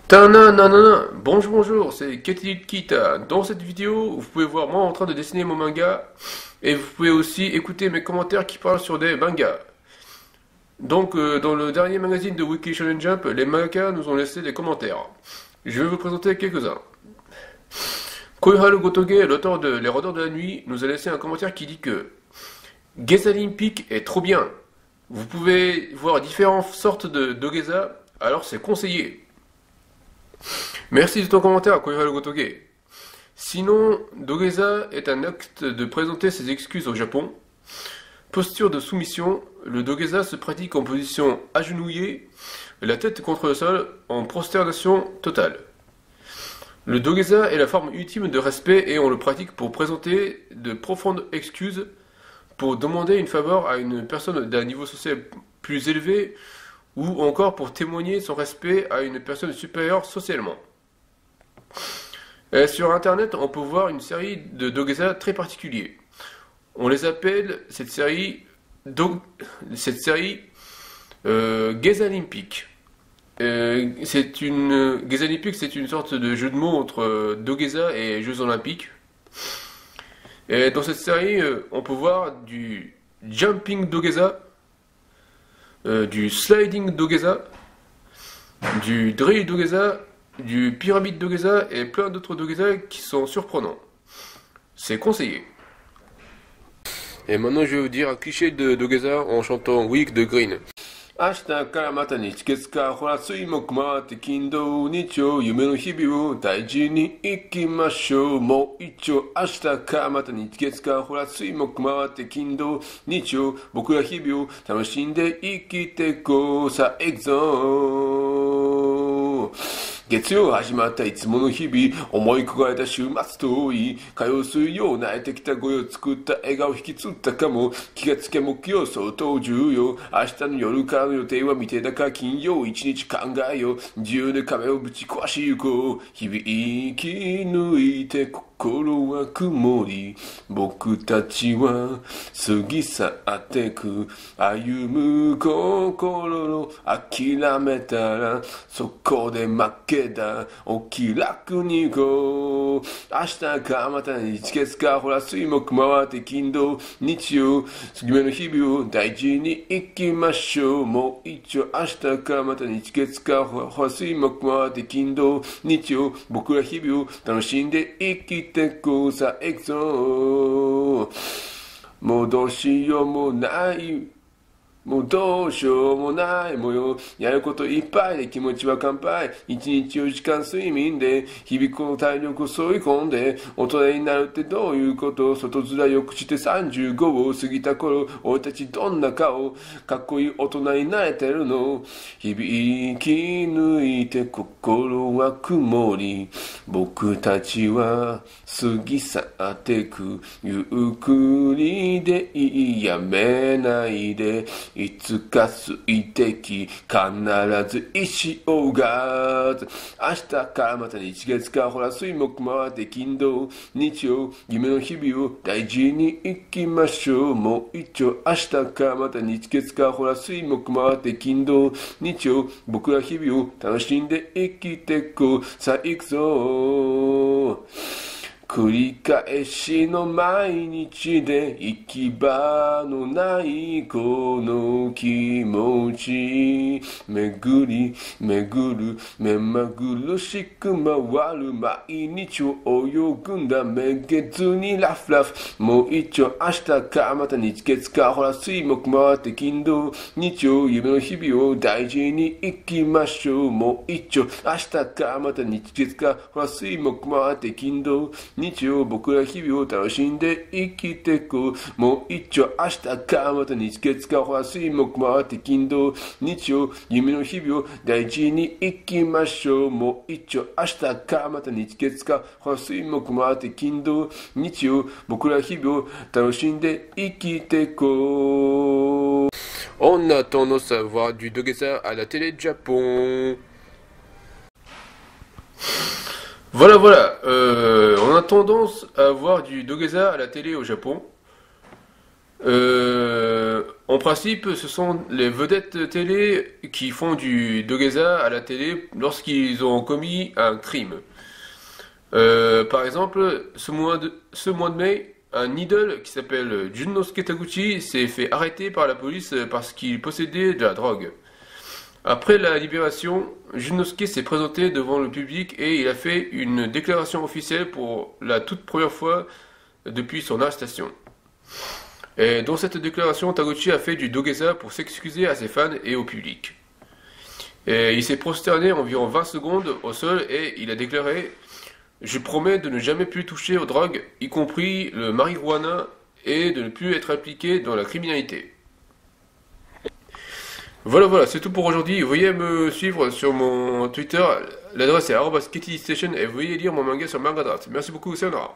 Tananana. Bonjour, c'est Katy Kita. Dans cette vidéo, vous pouvez voir moi en train de dessiner mon manga et vous pouvez aussi écouter mes commentaires qui parlent sur des mangas. Donc, dans le dernier magazine de Weekly Shonen Jump, les mangakas nous ont laissé des commentaires. Je vais vous présenter quelques-uns. Koiharu Gotoge, l'auteur de Les Rôdeurs de la Nuit, nous a laissé un commentaire qui dit que Geza Olympique est trop bien. Vous pouvez voir différentes sortes de Geza, alors c'est conseillé. Merci de ton commentaire, Koiharu Gotoge. Sinon, Dogeza est un acte de présenter ses excuses au Japon. Posture de soumission, le Dogeza se pratique en position agenouillée, la tête contre le sol, en prosternation totale. Le Dogeza est la forme ultime de respect et on le pratique pour présenter de profondes excuses, pour demander une faveur à une personne d'un niveau social plus élevé ou encore pour témoigner son respect à une personne supérieure socialement. Sur internet, on peut voir une série de Dogeza très particuliers. On les appelle cette série Geza Olympique. Geza Olympique, c'est une sorte de jeu de mots entre Dogeza et Jeux Olympiques. Et dans cette série, on peut voir du Jumping Dogeza, du Sliding Dogeza, du Drill Dogeza, du Pyramide Dogeza et plein d'autres Dogeza qui sont surprenants. C'est conseillé. Et maintenant je vais vous dire un cliché de Dogeza en chantant Week de Green. 明日からまた日月火ほら水木回って金土日曜夢の日々を大事に生きましょうもう一丁明日からまた日月火ほら水木回って金土日曜僕ら日々を楽しんで生きてこうさあ行くぞ月曜始まったいつもの日々思い焦がれた週末遠い火曜水曜泣いてきた声を作った笑顔引きつったかも気がつけ木曜相当重要明日の夜からの予定は未定だから金曜一日考えよう自由で壁をぶち壊しゆこう日々生き抜いて心は曇り僕たちは過ぎ去ってく歩む心の諦めたらそこで負けだお気楽に行こう明日かまた日月かほら水木回って金土日曜夢の日々を大事に生きましょうもう一応明日かまた日月かほら水木回って金土日曜僕ら日々を楽しんで生きてこうさ行くぞもうどうしようもないもうどうしようもない模様やることいっぱいで気持ちは乾杯一日4時間睡眠で日々この体力を添い込んで大人になるってどういうこと外面よくして35を過ぎた頃俺たちどんな顔かっこいい大人になれてるの日々生き抜いて心は曇り僕たちは過ぎ去ってくゆっくりでいいやめないでいつか水滴必ず石をが明日からまた日月かほら水木回って金土日曜夢の日々を大事に生きましょうもう一丁明日からまた日月かほら水木回って金土日曜僕ら日々を楽しんで生きてこうさあ行くぞ繰り返しの毎日で行き場のないこの気持ち巡り巡る目まぐるしく回る毎日を泳ぐんだめげずにラフラフもう一丁明日かまた日月かほら水木回って金土日曜夢の日々を大事に生きましょうもう一丁明日かまた日月かほら水木回って金土日曜僕ら日々を楽しんで生きてこうもう一丁明日かまた日月かほら水木回って金土日曜夢の日々を大事に生きましょうもう一丁明日かまた日月かほら水木回って金土日曜僕ら日々を楽しんで生きてこう On a tendance à voir du Dogeza à la télé de Japon. Voilà, voilà. On a tendance à voir du Dogeza à la télé au Japon. En principe, ce sont les vedettes télé qui font du dogeza à la télé lorsqu'ils ont commis un crime. Par exemple, ce mois de mai, un idole qui s'appelle Junnosuke Taguchi s'est fait arrêter par la police parce qu'il possédait de la drogue. Après la libération, Junnosuke s'est présenté devant le public et il a fait une déclaration officielle pour la toute première fois depuis son arrestation. Et dans cette déclaration, Taguchi a fait du dogeza pour s'excuser à ses fans et au public. Et il s'est prosterné environ 20 secondes au sol et il a déclaré « Je promets de ne jamais plus toucher aux drogues, y compris le marijuana, et de ne plus être impliqué dans la criminalité. » Voilà, c'est tout pour aujourd'hui. Veuillez me suivre sur mon Twitter, l'adresse est @KittyStation et veuillez lire mon manga sur Manga Draft. Merci beaucoup, sayonara.